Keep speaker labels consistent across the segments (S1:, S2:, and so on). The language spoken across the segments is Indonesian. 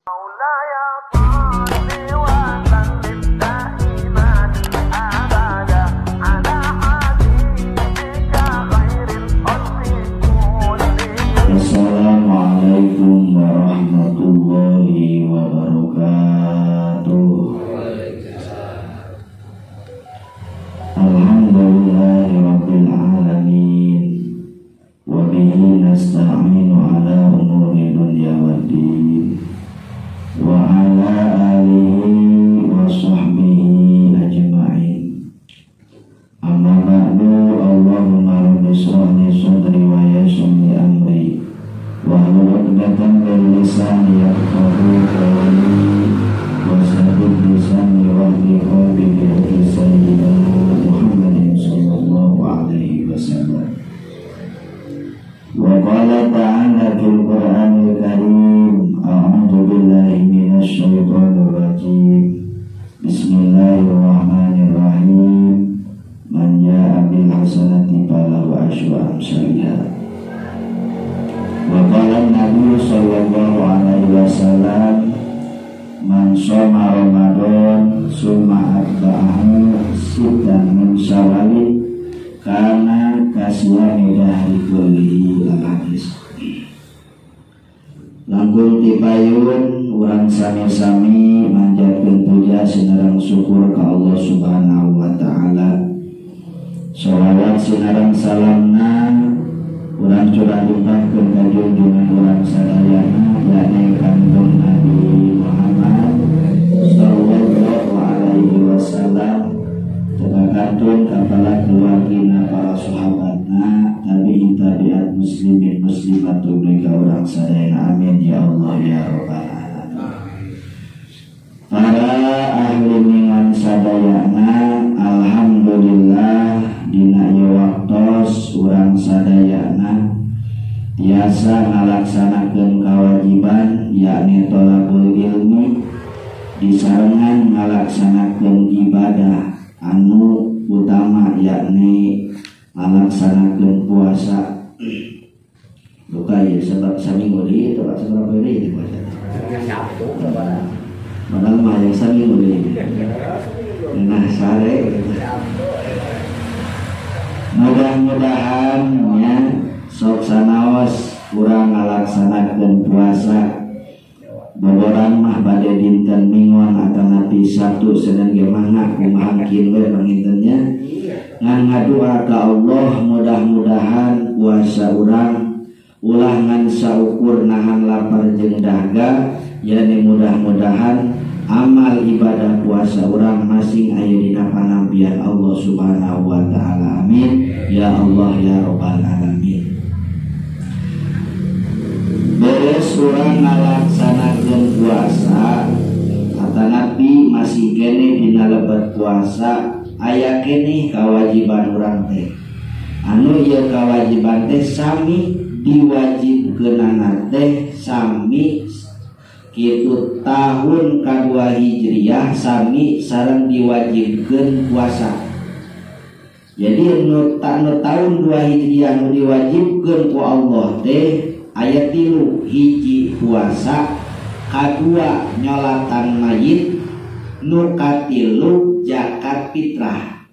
S1: Assalamualaikum warahmatullahi wabarakatuh. Alhamdulillahi rabbil alamin, wa bihi nasta'inu ala umuri dunya waddin, wa ala alihi wa sahbihi ajma'in. Amma ba'du, Allahumma rabbi shrah li sadri wa yassir li amri wahlul 'uqdatam min lisani yafqahu qawli wasaddid lisani wahdi qalbi bi sayyidina Muhammadin sallallahu alaihi wasallam. Wa qala ta'ala fil Qur'anil Karim, a'udzu billahi minasy syaithanir rajim. Bismillahirrahmanirrahim. Man ja'a bil hasanati falahu asyru amsalha. Wa qala Nabi sallallahu alaihi wasallam, man shoma Ramadan summa atba'ahu sittan min Syawal kana kasiyami dahri kullihi. Al-hadis. Langkung tipayun urang sami-sami manjatkeun puja sinareng syukur ka Allah Subhanahu wa taala. Sholawat sinareng salamna urang curah limpahkeun ka junjungan urang sadayana yakni Kanjeng Nabi Muhammad sallallahu alaihi wasallam, terakatun kapala keluargina para sahabatna, tabi'in tabi'at muslimin muslimat mereka urang sadayana. Amin ya Allah ya rabbal alamin. Para ahli mingan sadayana, alhamdulillah dina ieu waktos urang sadayana biasa ngalaksanakeun kewajiban yakni thalabul ilmi disarengan ngalaksanakeun ibadah anu utama yakni ngalaksanakeun puasa. Buka ya sebab saminggu deui teu seberapa deui puasa. Padahal mah yang saminggu deui. Nah sare mudah-mudahan ya sok sanaos urang ngalaksanakeun puasa boboran mah bade dinten Minggon atanapi Sabtu Senin ge mangga kumaha kieu we pangintennya ngan ngadua ka Allah mudah-mudahan puasa urang ulah ngan saukur nahan lapar jeung dahaga, yani mudah-mudahan amal ibadah puasa urang masing aya dina panampian Allah Subhanahu wa taala. Amin ya Allah ya rabbal alamin. Beres urang ngalaksanakeun puasa kata Nabi masih kene dina lebat puasa aya keneh kawajiban urang teh. Anu ieu kawajiban teh sami diwajibkeunana teh sami kitu tahun kadua Hijriah sami sareng diwajibkeun puasa. Jadi nu tahun 2 Hijriah nu diwajibkeun ku Allah teh aya 3, hiji puasa, kadua nyolatan mayit, nu katilu zakat fitrah.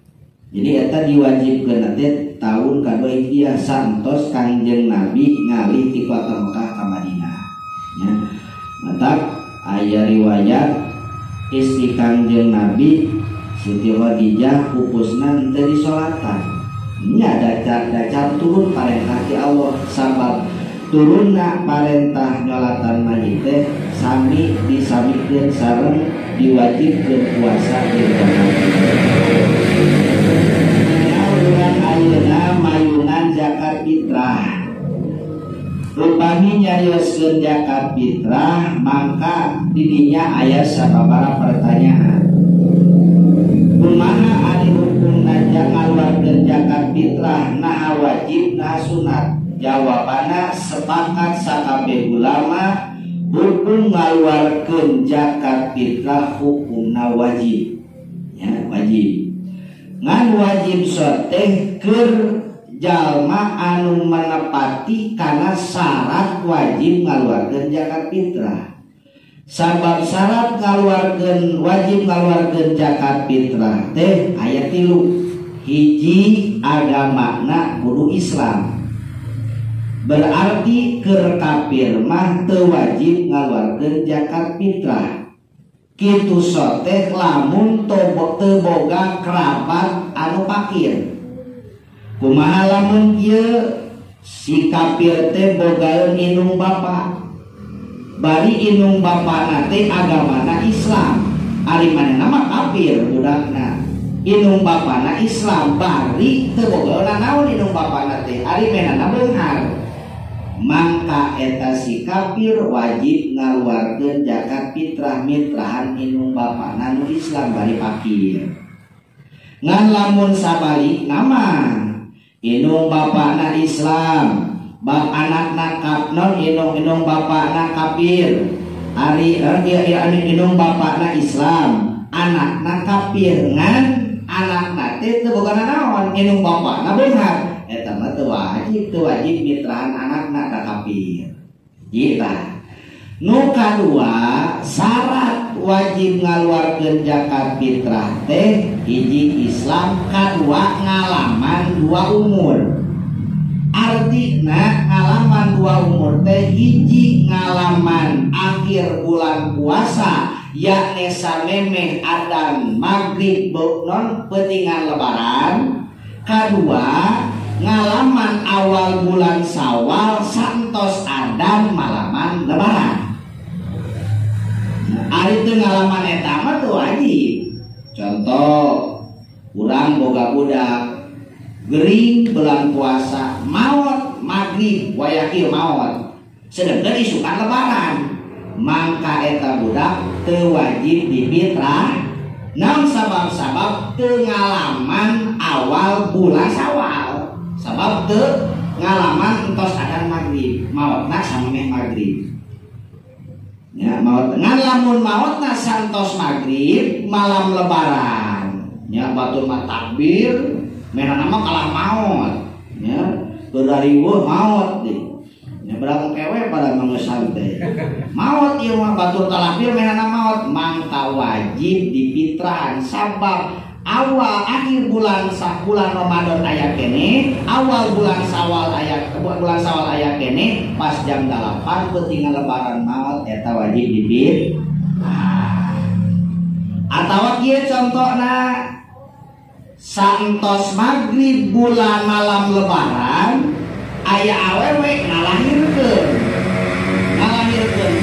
S1: Jadi eta diwajibkeun teh tahun kadua Hijriah santos Kangjeng Nabi ngalih ti kota Mekah ka Madinah. Ya. Mantap, aya riwayat istri Kangjeng Nabi Siti Khadijah pupusna teu disolatan. Nya dacar turun parentah ti Allah sabab turunna parentah nyolatan mayit teh sami disamikeun sareng diwajibkeun puasa di bulan ayeuna mayungan zakat fitrah. Rupami nyarioskeun zakat fitrah, maka didinya aya sababaraha pertanyaan. Kumaha ari hukumna ngaluarkeun zakat fitrah, naha wajib naha sunat? Jawabana sepakat sakabeh ulama hukum ngaluarkeun zakat fitrah hukumna wajib. Ya, wajib. Ngan wajib soteh keur jalma anu menepati kana syarat wajib ngaluarkeun zakat fitrah. Sabab syarat ngaluarkeun wajib ngaluarkeun zakat fitrah teh aya 3. Hiji agamana kudu Islam. Berarti keur kafir mah teu wajib ngaluarkeun zakat fitrah. Kitu soteh lamun teu boga kerabat anu fakir. Kumaha lamun ieu si kafir teh bogaeun indung bapa. Bari indung bapana teh agamana Islam. Ari manehna mah kafir budakna. Indung bapana Islam bari teu bogaeun naon indung bapana teh ari menana beunghar. Mangka eta si kafir wajib ngaluarkeun zakat fitrah mitrahan indung bapana nu Islam bari fakir. Ngan lamun sabalik nama indung bapana Islam bab anakna kapnon indung bapana kafir. Ari indung bapana Islam anakna kafir ngan anakna teh teu boga naon indung bapana beunghar. Eta mah teu wajib mitrahan anakna ka kafir. Gila. Nu kadua syarat wajib ngaluarkeun zakat fitrah teh hiji Islam, kadua ngalaman 2 umur. Artina ngalaman 2 umur teh hiji ngalaman akhir bulan puasa yakni samemeh adzan maghrib non pentingan lebaran. Kadua ngalaman awal bulan Syawal santos adzan malaman lebaran. Ari teu ngalaman eta mah teu wajib. Contoh urang boga budak gering bulan puasa maot maghrib waya kieu maot sedengkeun isukan lebaran, mangka eta budak teu wajib difitrah. Naon sabab-sabab teu ngalaman awal bulan Syawal. Sabab teu ngalaman entos adzan maghrib, maotna samemeh maghrib. Ya, maot ngan lamun maotna santos maghrib malam lebaran. Ya, batur mah takbir, menana mah kalah maot. Ya, beudariweuh maot deui. Ya, berang kewe pada mengesan teh. Maot ieu mah batur talakbir menana maot, mangka wajib difitrahan sabab awal akhir bulan Ramadan aya kene, awal bulan Syawal aya kene, pas jam 8 pentingan lebaran maot eta wajib difitrah. Atawa kieu contona santos maghrib bulan malam lebaran aya awewe ngalahirkeun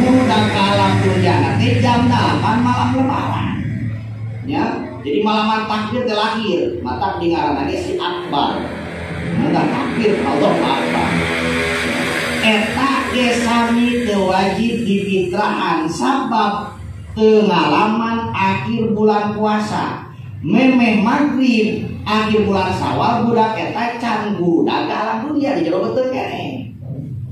S1: budak kalam durjana teh jam 8 malam lebaran. Ya, jadi malaman takbir teh lahir, mata dengaran si Akbar. Mata takbir Allah Akbar. Eta ge sami teu wajib difitrahan sabab teu ngalaman akhir bulan puasa. Memeh maghrib akhir bulan Syawal budak eta can budak alam dunia di jero beuteung keneh.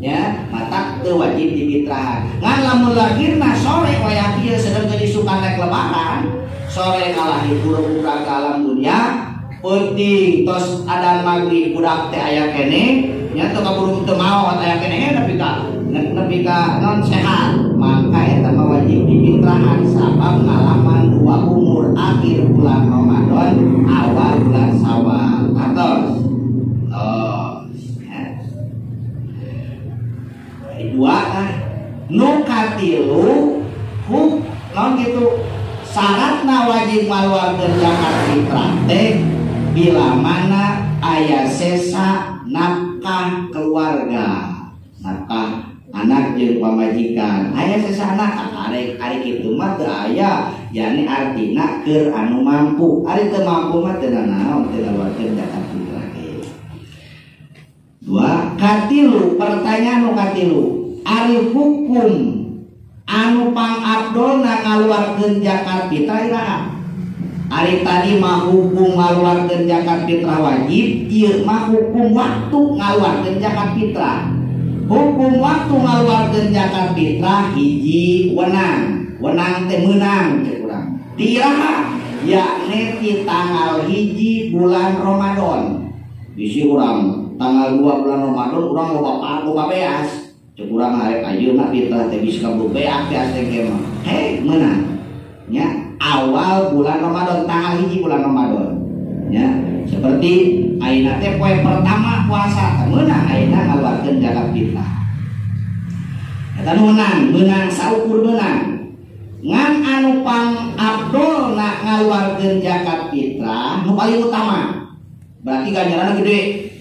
S1: Ya, mata teu wajib difitrahan. Ngan lamun lahirna sore waya kieu sedeng disukan rek lebaran. Sore kalahir budak alam dunia penting tos adzan maghrib budak teh aya kene nya teu kaburu teu maot aya kene nepi ka non sehat, maka eta mah wajib difitrahan sabab ngalaman 2 umur akhir bulan Ramadan awal bulan Syawal. Atos dua nu katilu non gitu syaratna wajib ngaluarkeun zakat fitrah teh bila mana aya sesa nafkah keluarga, nafkah anak jeung pamajikan. Aya sesa anak ari kitu mah teu aya, yani artina keur anu mampu. Ari teu mampu mah teu naon teu ngaluarkeun zakat fitrah. Dua katilu pertanyaan nu katilu, ari hukum anu pangabdolna ngaluarkeun zakat fitrah iraha? Ari tadi mah hukum ngaluarkeun zakat fitrah wajib, ieu mah hukum waktu ngaluarkeun zakat fitrah. Hukum waktu ngaluarkeun zakat fitrah hiji wenang teh meunang teh urang. Ti iraha? Yakni ti tanggal hiji bulan Ramadan. Bisi urang tanggal 2 bulan Ramadan urang loba beas. cek urang arek ayeuna fitrah teh bisa kabeh beak teh mah meunang nya awal bulan Ramadan tanggal 1 bulan Ramadan ya seperti ayeuna teh poe pertama puasa meunang ayeuna ngaluarkeun zakat fitrah eta meunang saukur meunang ngan anu pang abdol nak ngaluarkeun zakat fitrah nu paling utama berarti ganjaranna gede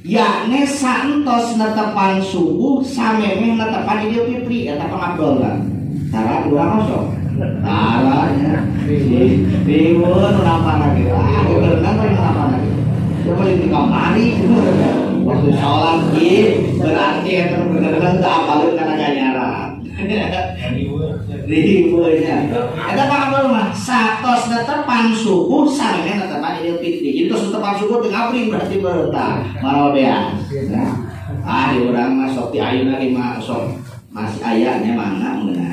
S1: yakni santos netepan subuh samemeh netepan Idul Fitri eta pangabdolan cara urang masuk caranya bingung nampak lagi berenang paling nampak lagi dia paling di kamari waktu sholat berarti itu bener-bener tak apalun karena ganjaran ribunya ada pangabdolan mah satos netepan subuh samemeh netepan Idul Fitri jadi tos netepan subuh teu ngabring berarti bertah maral beas di urang mah sok di ayeuna ge mah sok masih ayahnya mana benar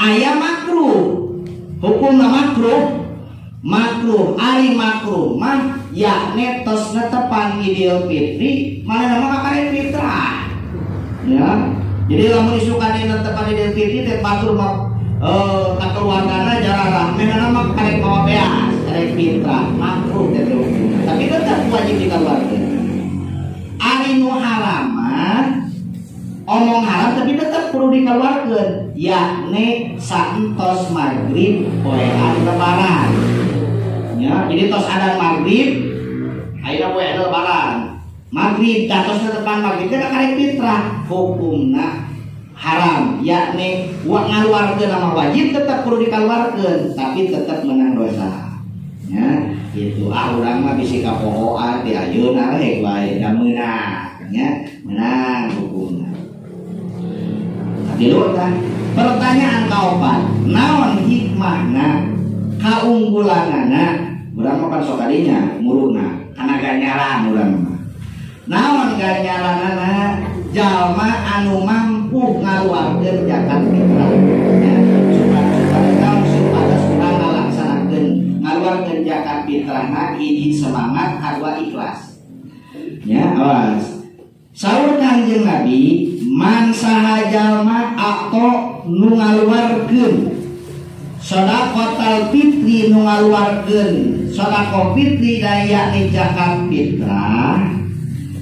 S1: ayah makruh hukumna makruh ari makruh mah yakni tos netepan Idul Fitri mana nama kakare fitrah ya jadi lamun isukane netepan Idul Fitri teh batur mah kakeluargana jarang meh nama karek bawa beas karek fitrah makruh teh tapi tetap wajib dikeluarkeun ari nu halaman omong haram tapi tetap perlu dikeluarkan yakni saentos maghrib poean lebaran ya jadi tos adan maghrib ayeuna poe lebaran maghrib datos tepan maghrib teh karek fitrah hukumna haram yakni ngaluarkeun nama wajib tetap perlu dikeluarkan tapi tetap menang dosa ya gitu urang mah bisi kapohoan ti ayeuna we bae da meunang ya menang hukumna. Dilu kan pertanyaan kaopat naon hikmahna kaunggulanana urang mah pan sok kadinya muruna kana ganjaran urang mah naon ganjaranana jalma anu mampu ngaluarkeun zakat fitrah ya supaya supados urang ngalaksanakeun ngaluarkeun zakat fitrahna hiji semangat kadua ikhlas ya awas saur Kanjeng Nabi man sahajalma atau nu ngaluarkeun sedekah fitri nu ngaluarkeun sedekah fitri daya ni zakat fitrah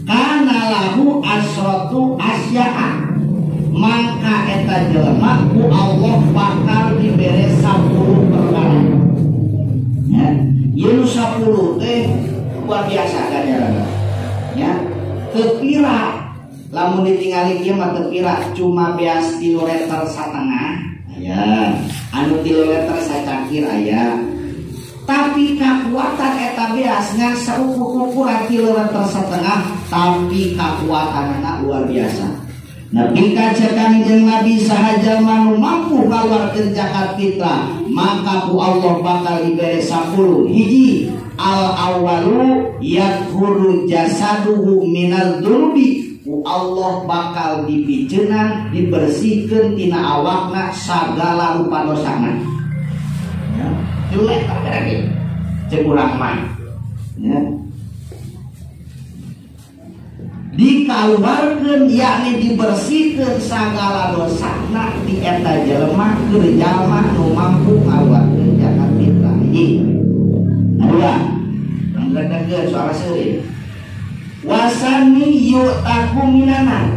S1: kana lahu asratu asya'a maka eta jelema ku Allah bakal dibere 10 perkara ya ieu 10 teh luar biasa ganjaranna ya kepira lamun ditinggali kieu mah teu kira cuma beas 3 liter satengah aya anu 3 liter sacangkir aya tapi kekuatan eta beasnya seukur-ukuran 3 liter setengah tapi kekuatanna luar biasa Nabi kaca Kanjeng Nabi sahaja manu mampu ngaluarkeun zakat fitrah maka ku Allah bakal diberi 10 hiji al awalu yakhuru jasaduhu minal dzunubi Allah bakal dipicenan dibersihkeun tina awakna sagala rupa dosana ya jelek kabeh cek urang mah ya dikaluarkeun yakni dibersihkeun sagala dosana di eta jelema keur jalma nu mampu ngaluarkeun zakat fitrah hiji kedua ngadakeun suara seueur wasani yu'taku minana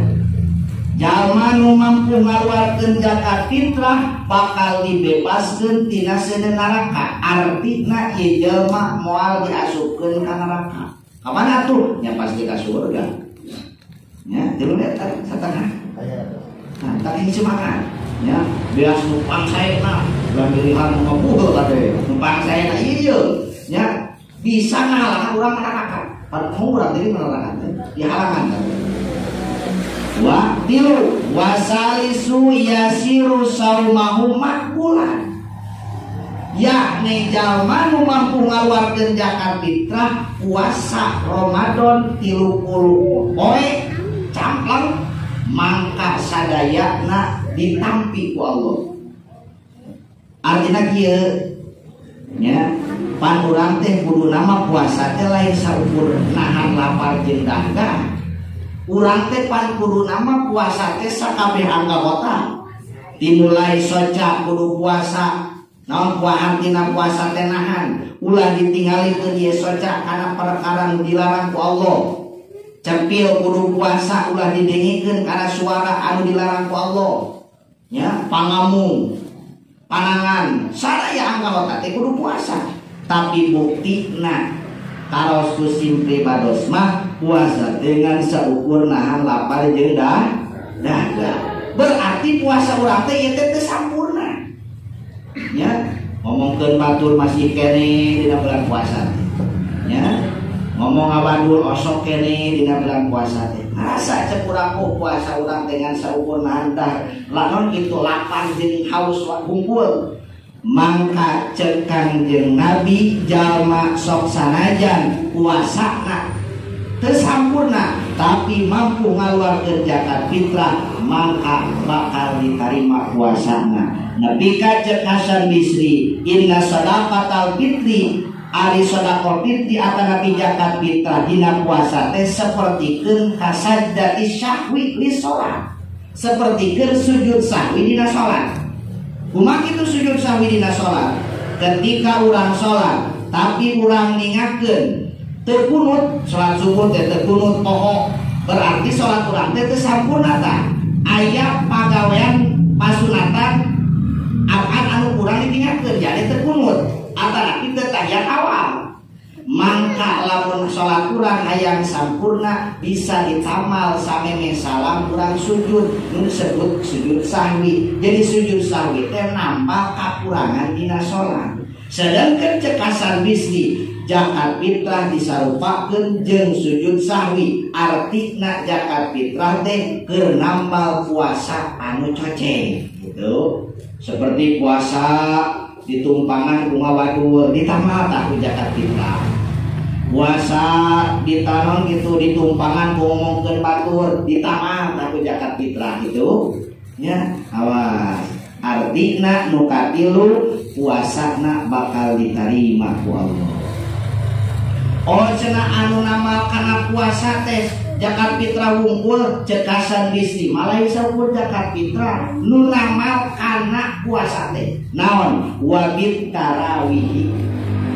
S1: jalma nu mampu ngaluarkeun zakat fitrah bakal dibebaskeun tina seuneu neraka artina ieu jelma moal diasupkeun ka neraka ka mana atuh nya pasti ka surga ya 3 liter satengah nah tadi semangat ya beas numpang saena lamirihan ngomong tadi numpang saena ieu ya bisa ngahalangan urang neraka padahal urang tadi menerangkan dihalangan wa tilu wasalisu yasiru saumahu makbulan yakni jalma nu mampu ngaluarkeun zakat fitrah puasa Ramadan 30 poe camplang mangka sadayana ditampi ku Allah artina kieu nya pan urang teh kudu nama puasa teh lain saukur nahan lapar jeung dahaga urang teh pan kudu nama puasa teh sakabeh anggota. Dimulai soca kudu puasa, naon puahan tina puasa teh nahan, ulah ditinggalikeun ieu soca kana perkara nu dilarang ku Allah. Cepil kudu puasa ulah didengikeun kana suara anu dilarang ku Allah. Ya, pangamung, panangan, saraya anggota teh kudu puasa. Tapi buktina karos ku simple bados mah puasa dengan seukur nahan lapar jeung dahaga. Berarti puasa urang teh ieu teh sampurna. Ya, ngomongkeun batur masih kene dina bulan puasa teh. Ya, ngomong abadul osok kene dina bulan puasa teh. Asa cek urang puasa urang dengan seukur nahan dah. Lamun kitu lapar jeung haus bungkul. Mangka cek Kangjeng Nabi jalma sok sanajan puasana teu sampurna tapi mampu ngaluarkeun zakat fitrah mangka bakal diterima puasana. Nabi ka cek Hasan Bisri inna shadaqatal fitri ari sedekah fitri atanapi zakat fitrah dina puasa teh sapertikeun kasajdati syahwi li salat, sapertikeun sujud sahwi dina salat. Kumaha kitu sujud sahwi dina salat? Ketika urang salat tapi urang ningakeun teu kunut, salat subuh teh teu kunut pokok, berarti salat urang teh teu sampurna tah. Aya pagawean pasunatan apaan anu urang ditinggalkeun jadi teu kunut atanapi teu tahiyat awal. Mangka lamun salat urang hayang sampurna bisa ditamal sameme salam urang sujud nu disebut sujud sahwi. Jadi sujud sahwi teh nambah kakurangan dina salat. Sedangkan cek Hasan Bisri zakat fitrah disarupakeun jeung sujud sahwi. Artina zakat fitrah teh keur nambal puasa anu coceng. Gitu. Seperti puasa ditumpangan ku ngawadur ditamal tah ku zakat fitrah. Puasa ditanon gitu ditumpangan ku ngomongkeun batur ditamal tah ku zakat fitrah gitu. Ya, awas. Artina nu katilu puasana bakal diterima ku Allah. Oh cenah anu namal kana puasa teh zakat fitrah wungkul cek Hasan Bisri malah disebut zakat fitrah nu namal kana puasa teh naon wabit tarawih.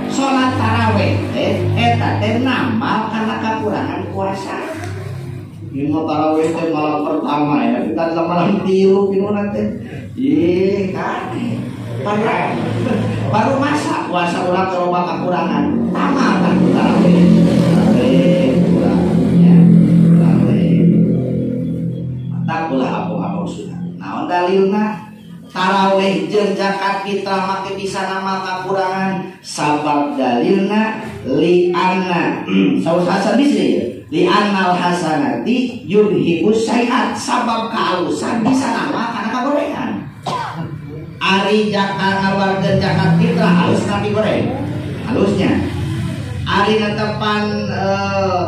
S1: Salat tarawih teh eta teh namal kana kakurangan puasa. Ieu tarawih teh malam pertama ya kita malam 3 pinona teh. Ih kan baru masa puasa urang loba kakurangan tamal kan tarawih. Takulah apa-apa sudah. Naon dalilna? Tarawih jeung zakat fitrah make bisa namal kakurangan sabab dalilna li anna saus Hasan Bisri li annal hasanati yudhibus sayiat sabab kaalusan bisa namal kana kagorengan. Ari zakat ngaluarkeun zakat fitrah halus tapi goreng halusnya. Ari netepan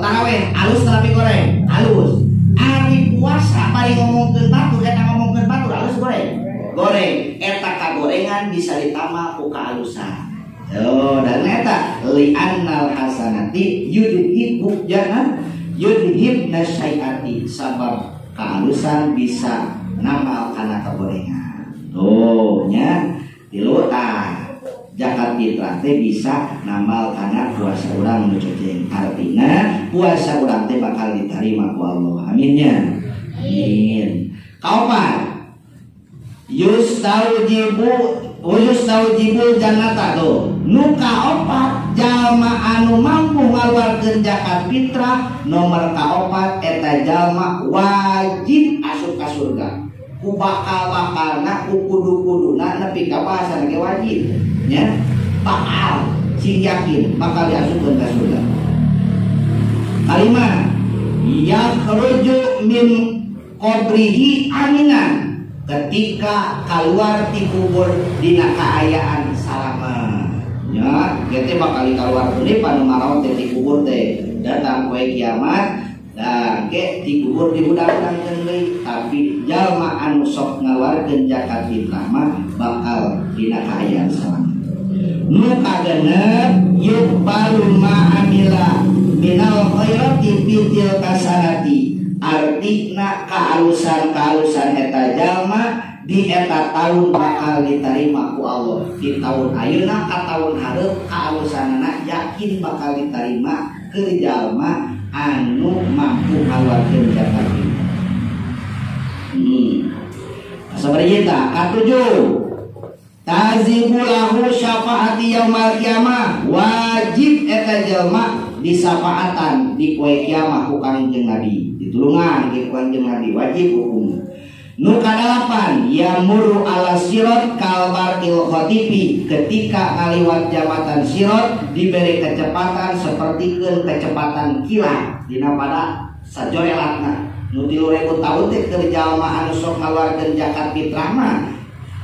S1: tarawih halus tapi goreng halus. Ari puasa bari ngomongkeun batur eta ngomongkeun batur halus goreng eta kagorengan bisa ditamal ku kaalusan. Oh dan eta li annal hasanati yudhibu jangan yudhibna syai'ati sabab kaalusan bisa namal kana kagorengan. Tuh nya tilu zakat fitrah teh bisa namal kana puasa urang nu coceng. Artina puasa urang teh bakal diterima ku Allah. Aminnya. Amin. Kaopat yustaujibu jannata tuh nu kaopat jalma anu mampu ngaluarkeun zakat fitrah nomor kaopat eta jalma wajib asup ka surga ku bakal-bakalna ku kudu-kuduna nepi ka bahasa ge wajib nya bakal sing yakin bakal diasupkeun ka surga. Kalimat yakhruju min qabrihi aminan ketika keluar ti kubur dina kaayaan salama. Ya, kita bakal keluar deui panu maraon teh ti kubur teh datang poe kiamat dan ke ti kubur dibudak-budakkeun deui tapi jalma anu sok ngaluarkeun zakat fitrah mah bakal dina kaayaan salama. Nu kagenep yuqbalu ma amila minal khairati fitil kasanati artina kehalusan eta jalma di eta tahun bakal diterima ku Allah. Di tahun ayeuna ka tahun hareup kehalusanana yakin bakal diterima ke jalma anu mampu ngaluarkeun zakat fitrah. Sabari eta katujuh tazibulahu syafaati yaumil qiyamah, wajib eta jalma disafaatan di poe kiamah ku Kangjeng Nabi, ditulungan ke Kangjeng Nabi, wajib hukum. Nu kadalapan yamuru ala sirat kalbaril khatifi, ketika ngaliwat jambatan sirat diberi kecepatan seperti kecepatan kilat dina pada sajorelatna. Nu 3.000 tahun teh keur jalma anu sok ngaluarkeun zakat fitrah mah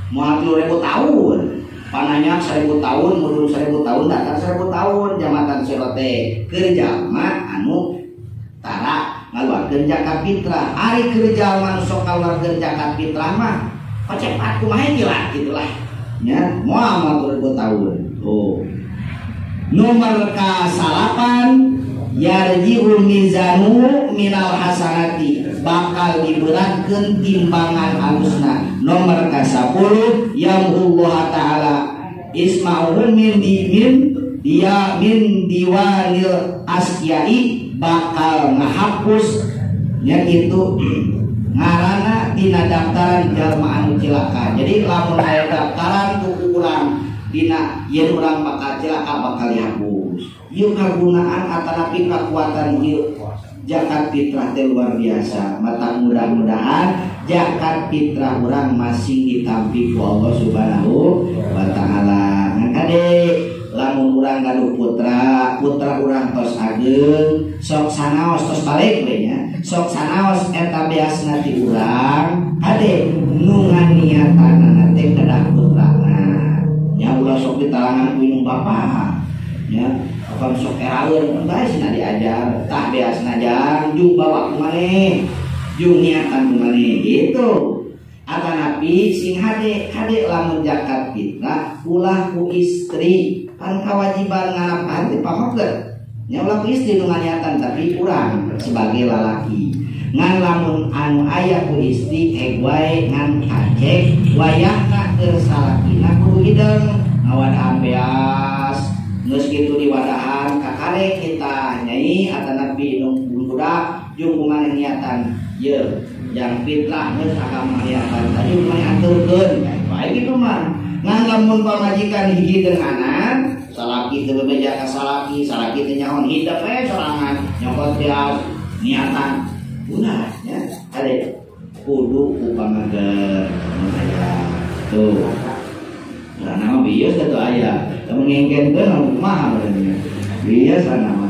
S1: moal 3.000 tahun. Pananya 1.000 tahun, mundur 1.000 tahun, datang 1.000 tahun jambatan sirat teh keur jalma anu tara ngaluarkeun zakat fitrah. Ari keur jalma anu sok ngaluarkeun zakat fitrah mah cepat kumaha kilat gitulah. Ya, moal 3.000 tahun. Oh. Nomor ka-8 yarji'ul mizanu minal hasanati, bakal diberatkeun timbangan alusna. Nomor ka-10 yamullah taala isma'uhum min diwanil asyai, bakal ngahapus nya kitu ngaranna dina daftaran jalma anu cilaka. Jadi lamun aya daftaran ku urang dina yen urang bakal cilaka bakal dihapus. Ieu kagunaan atanapi kekuatan ieu zakat fitrah teh luar biasa. Mata mudah-mudahan zakat fitrah urang masih ditampi ku Allah Subhanahu wa taala. Ngakade lamun urang gaduh putra urang tos ageng, sok sanaos tos balik we nya. Sok sanaos eta beasna ti urang, kade nu nganiatanana teh kedah putrana. Nya ulah sok ditalangan ku indung bapa. Ya, apa sok eraeun bae cenah diajar, tah beasna jang jung bawa ku maneh, jung niatan ku maneh gitu. Atanapi sing hade lamun zakat fitrah ulah ku istri, kan kewajiban ngarapkan teh pamageun. Nya ulah ku istri nu niatan tapi urang sebagai lalaki. Ngan lamun anu aya ku istri heg wae ngan acek wayahna keur salakina kudu hideung ngawadahan beas. Geus kitu diwadahan kakare kita nyai atanapi nu budak jeung kumaha niatan ye yang fitrah geus agama niatan tadi kumaha aturkeun bae kitu mah. Ngan lamun pamajikan hiji denganan salaki teu bebeja ka salaki teh nyaon hidep we sorangan nyokot beas niatan ulah nya ade kudu ku pamageun aya tuh. Nah, nama bias itu ayah, kamu ngengken ke nama kumaha berarti bias nama.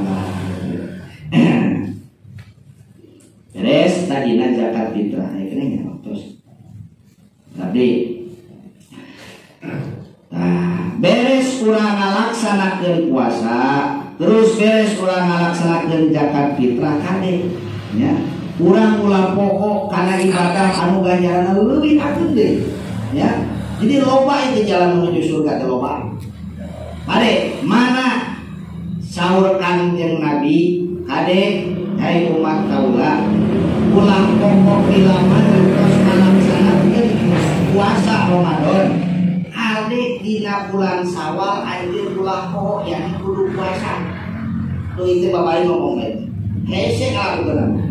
S1: Beres tadina zakat fitrah, kena terus. Tapi, nah, beres kurang ngalaksanakeun puasa, terus beres kurang ngalaksanakeun zakat fitrah kade, ya. Kurang ulah pokok karena ibadah anu ganjaran leuwih ageun deui, ya. Jadi loba itu jalan menuju surga teh loba. Pade mana sahur Kangjeng Nabi kade hai umat kaula ulah pokok bilaman terus ngalaksanakeun puasa Ramadan. Ade dina bulan Syawal anjeun ulah pokok yang kudu puasa. Tuh itu bapak ngomong teh. Hese ngalakukeun.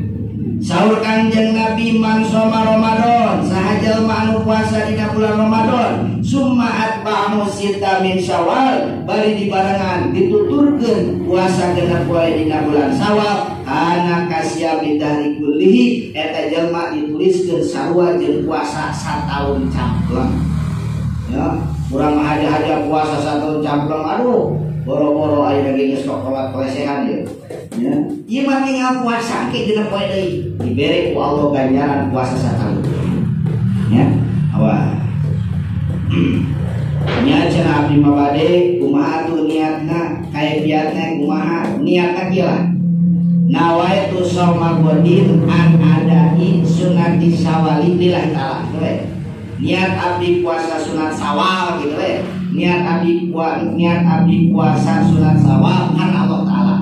S1: Sahur Kangjeng Nabi man soma Ramadan, sahaja anu puasa dina bulan Ramadan, summa atba'ahu sita min Syawal, bari dibarengan dituturkeun puasa genep poe dina bulan Syawal, ana kasya bidari kullihi eta jelma dituliskeun sarua jeung puasa sataun campleng. Ya, urang mah haja-haja puasa sataun campleng, aduh, boro-boro aya ge geus kok kelesehan ye. Ya, ieu mah tinggal puasa ke genep poe deui. Diberi ku Allah ganjaran puasa satahun. Ya, awal. Nya cenah abdi mah bade kumaha tuh niatna, kaifiatna kumaha? Niatna kieu. Nawaitu shauma godin an adai sunati sawali lillahi taala. Niat abdi puasa sunat sawal gitu we. Niat abdi puasa sunat sawal kan Allah taala.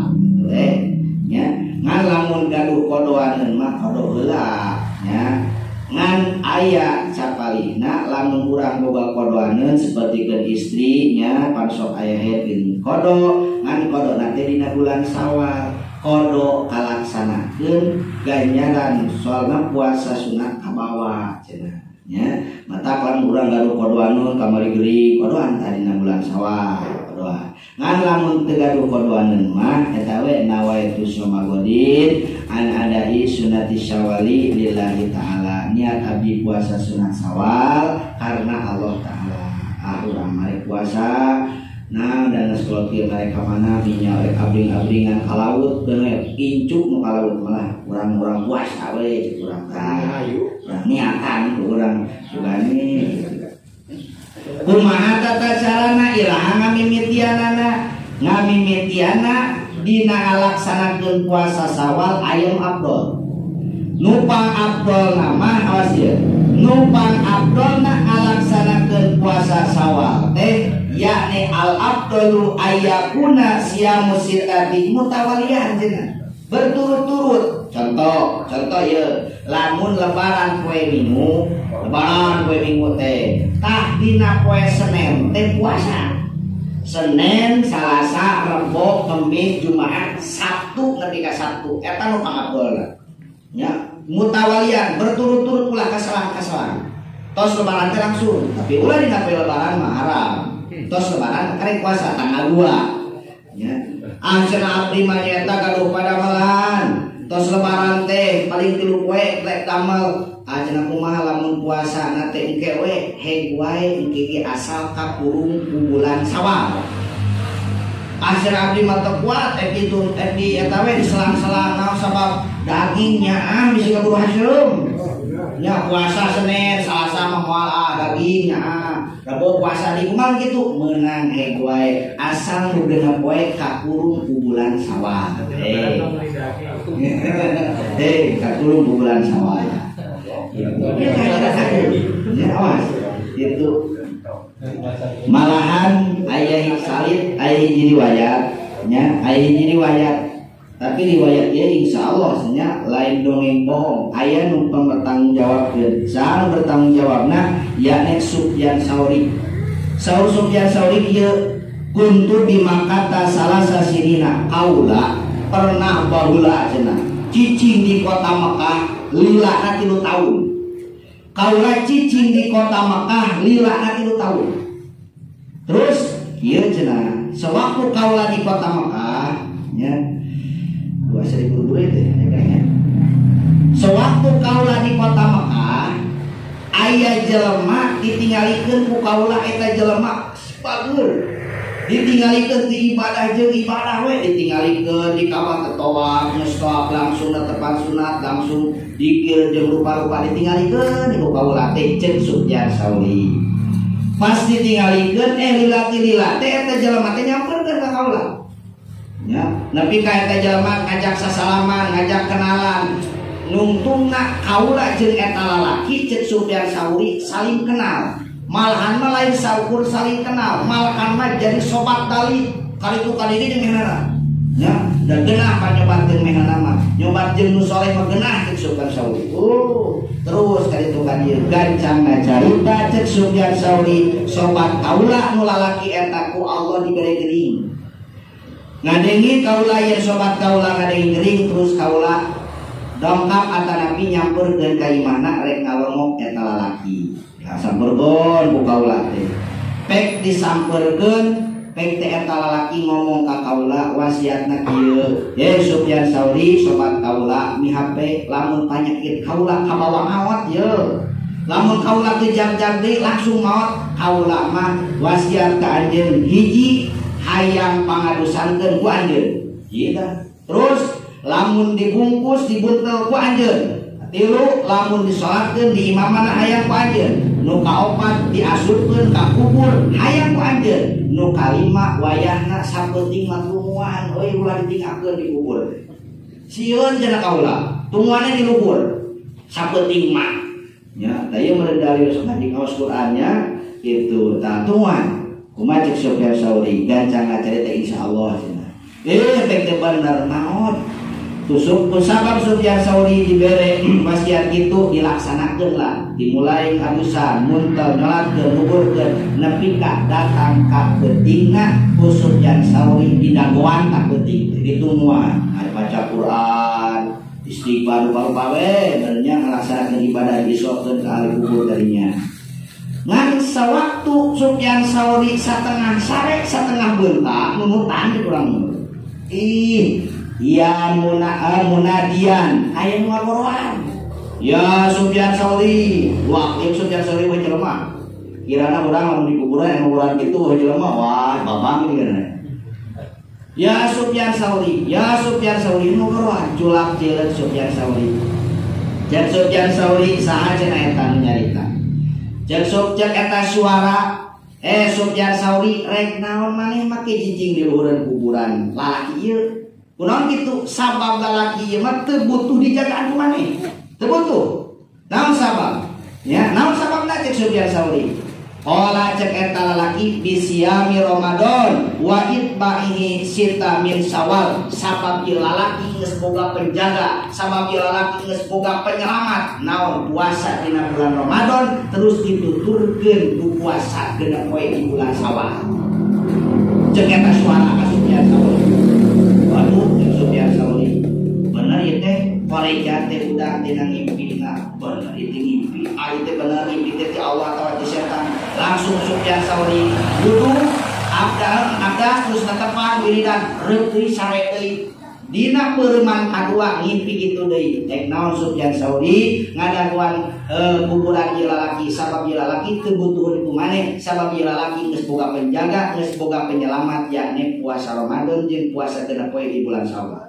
S1: Ya. ngan lamun gaduh kodoaneun mah kodo heula nya ngan aya capalina lamun urang boga kodoaneun sapertikeun istrinya pan sok aya happy kodo ngan kodo nanti dina bulan Syawal kodo kalaksanakeun ganjaran soalna puasa sunat kabawa cenah nya mata pan urang gaduh kodoaneun kamari geuring kodoan tadi dina bulan Syawal kodoan ngan lamun teu gaduh kodoaneun mah eta we nawaitu shomagodin an adai sunati syawali lillahi ta'ala niat abdi puasa sunat Syawal karena Allah ta'ala urang mari puasa nah dan sekolah mereka mana minyak rek abring-abringan ka laut bener incuk nu ka laut malah urang-urang puasa we urang ka urang niatan urang sugani kumaha tata carana ilaha ngamimitiana dina ngalaksanakeun puasa Syawal ayam abdol nupang abdol nama awas ya nupang abdol na ngalaksanakeun puasa Syawal teh yakni al abdolu ayakuna siyamu sitati mutawalian cenah berturut-turut contoh ya lamun lebaran poe minggu teh tah dina poe Senin teh puasa Senin, Selasa, Rebo, Kamis, Jumat, Sabtu nepi ka Sabtu eta nu pangabdolna nya mutawalian berturut-turut ulah kasalang tos lebaran teh langsung tapi ulah dina poe lebaran mah haram tos lebaran karek puasa tanggal 2 nya cenah abdi mah nyaeta gaduh padamalan tos lebaran teh paling 3 poe rek damel cenah kumaha lamun puasa na teh engke we heg wae engke asal kakurung bulan Syawal cenah abdi mah teu kuat kitu eta we diselang-selang naon sabab dagingnya bisa kaburu haseum nya puasa Senin Selasa mah moal dagingnya Rebo puasa di kumaha kitu meunang heg wae asal nu beunang poe kakurung bulan Syawal kakurung bulan Syawal awas itu malahan ayah salib ayah hiji riwayatnya ayah hiji riwayat tapi riwayat ya insya Allah nya lain dongeng bohong ayah numpang bertanggung jawab salah bertanggung jawabna yakni Sufyan Tsauri Sufyan Tsauri ieu kuntu di Makkah salasa sirina kaula pernah baheula cenah cicing di kota Mekah lilana 3 tahun kaula cicing di kota Mekah lilana 3 tahun terus ieu cenah sewaktu kaula di kota Mekah nya 2.000 duit ya sewaktu kaula di kota Mekah aya jelema ditinggalikeun ku kaula eta jelema bagur ditinggalikeun di ibadah jeung ibadah we ditinggalikeun di kamar tetowak nyestop langsung netepan sunat langsung dikir jeung rupa-rupa ditinggalikeun ku kaula teh ceuk Sufyan Tsauri pas ditinggalikeun lila teh eta jelema teh nyamperkeun ka kaula nya nepi ka eta jelema ngajak sasalaman ngajak kenalan nungtungna kaula jeung eta lalaki ceuk Sufyan Tsauri saling kenal malahan mah lain saukur saling kenal malahan mah jadi sobat tali kali itu kali ini jeung mehnana ya dan genah pa nyobat jeung mehnana mah nyobat jeung nu soleh mah genah ceuk Sufyan Tsauri terus kali itu ka dieu gancang ngacarita ceuk Sufyan Tsauri sobat kaula nu lalaki eta ku Allah dibere geuring ngadengin kaula ya sobat kaula ngadengin geuring terus kaula dongkap atanapi nyamperkeun ka imahna rek ngalongok eta lalaki samperkeun ku kaula teh pek disamperkeun pek teh eta lalaki ngomong ka kaula wasiatna kieu ye Sufyan Tsauri sobat kaula mi HP lamun panyakit kaula kabawa maot ye lamun kaula teu jag-jag deui langsung maot kaula mah wasiat ka anjeun hiji hayang pangadusankeun ku anjeun ieu terus lamun dibungkus dibuntel ku anjeun 3 lamun disolatkeun di imamana hayang ku anjeun nu kaopat diasupkeun ka kubur hayang ku anjeun nu kalima wayahna sapeuting mah tumuan euy ulah ditinggalkeun di kubur sieun cenah kaula tumuanna di lubur sapeuting mah nya da ieu meureun dalil di kaos Qur'annya itu tah tumuan kumaha ceuk Sufyan Tsauri gancang ngacarita insyaallah cenah pek teu bener naon tusuk kusabab Sufyan Tsauri dibere wasiat itu dilaksanakeun lah, dimulai adusan muntel ngelatkeun nuburkeun nepi ka datang ka peutingna ku Sufyan Tsauri didagoan ka peuting ditungguan ada baca Quran istighfar bae benernya ngelaksanakeun ibadah disokeun ka ahli kubur darinya. Ngan sewaktu Sufyan Tsauri satengah sare satengah beuntak nunutan di kurang ya munadian aya ngoroan ya Sufyan Tsauri wah ieu Sufyan Tsauri we jelema kirana urang lamun di kuburan anu urang kitu we jelema wah babang ini kana ya Sufyan Tsauri nu ngoroan culak cileun Sufyan Tsauri cek Sufyan Tsauri saha cenah eta nu nyarita cek eta suara Sufyan Tsauri rek naon maneh make cicing di luhureun kuburan lalaki ieu kunaon kitu sabab lalaki ieu mah teu butuh dijagaan ku maneh teu butuh naon sabab ya naon sababna cek Sufyan Tsauri qala cek eta lalaki bisyami Ramadan wa itba'ihi sita min Syawal sabab ieu lalaki geus boga penjaga sabab ieu lalaki geus boga penyelamat naon puasa dina bulan Ramadan terus dituturkeun ku puasa genep poe di bulan Syawal cek eta suara ka Sufyan Tsauri. Waduh, Sufyan Tsauri bener ieu teh koreja teh udang tina ngimpina bener ieu ngimpi aya teh bener ngimpi teh ti Allah taala ti setan langsung Sufyan Tsauri wudu abda terus netepan wiridan reuk deui sare deui dina peureman kadua ngimpi kitu deui tek naon Sufyan Tsauri ngadaguan kuburan ieu lalaki sabab ieu lalaki teu butuh ku maneh sabab ieu lalaki geus boga penjaga geus boga penyelamat yakni puasa Ramadan jeung puasa genep poe di bulan Syawal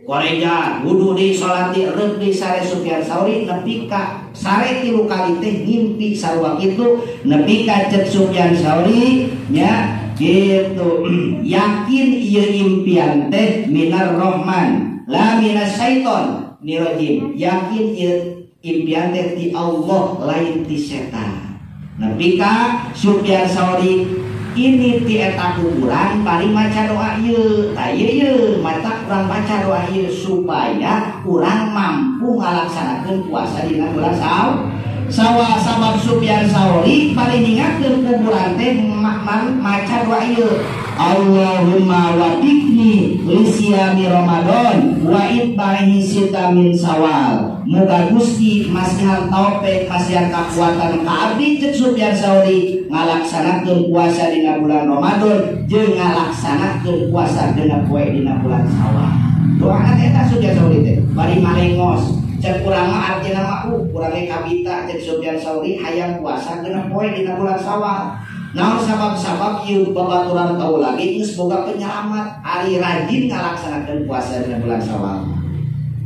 S1: koreja wudu deui salati reuk deui sare Sufyan Tsauri nepi ka sare 3 kali teh ngimpi sarua kitu nepi ka cek Sufyan Tsauri nya gitu yakin ieu impian teh minar rahman la minas syaiton nirajim yakin ieu impian teh ti Allah lain ti setan nepi ka Sufyan Tsauri ini ti eta kuburan bari maca doa ieu tah ieu mata urang baca doa ieu supaya urang mampu ngalaksanakeun puasa dina bulan Syawal sabab Sufyan Tsauri bari ningakeun kuburan teh maca doa ieu Allahumma wafiqni li siyami Ramadan wa itba'ihi sita min Syawal muga Gusti masihan taufik masihan kakuatan ka abdi cek Sufyan Tsauri ngalaksanakeun puasa dina bulan Ramadan jeung ngalaksanakeun puasa genep poe dina bulan Syawal doa eta Sufyan Tsauri teh bari malengos cek urang mah artina mah urang ge kabita cek Sufyan Tsauri hayang puasa genep poe dina bulan Syawal naon sabab-sabab ieu babaturan tahu lagi geus boga penyelamat ari rajin ngalaksanakeun puasa dina bulan Syawal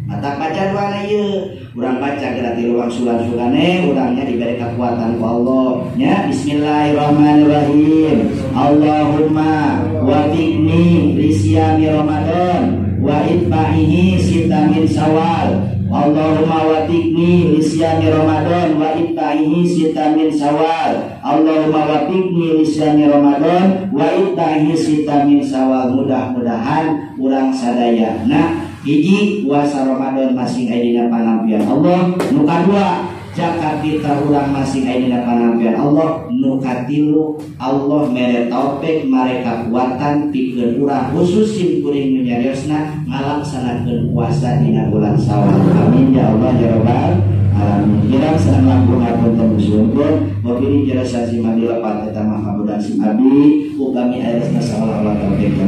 S1: mata baca doana ieu urang baca geura di ruang sulan-sulane urangnya diberi kekuatan ku Allah nya bismillahirrahmanirrahim Allahumma wafiqni li siyami Ramadan wa itba'ihi sita min Syawal Allahumma wafiqni li siyami Ramadan wa itba'ihi sita min Syawal Allahumma wafiqni li siyami Ramadan wa itba'ihi sita min Syawal mudah-mudahan urang sadayana hiji puasa Ramadan masing aya dina panampian Allah nu kadua zakat fitrah urang masing aya dina panampian Allah nu katilu Allah mere taufik mare kakuatan pikeun urang khusus sim kuring nu nyariosna ngalaksanakeun puasa dina bulan Syawal amin ya Allah ya rabbal alamin kirang sareng langkung ngapunten musuhkeun mabini jasa si madila pateta mahabudan sim abi upami ayasna salawat taufik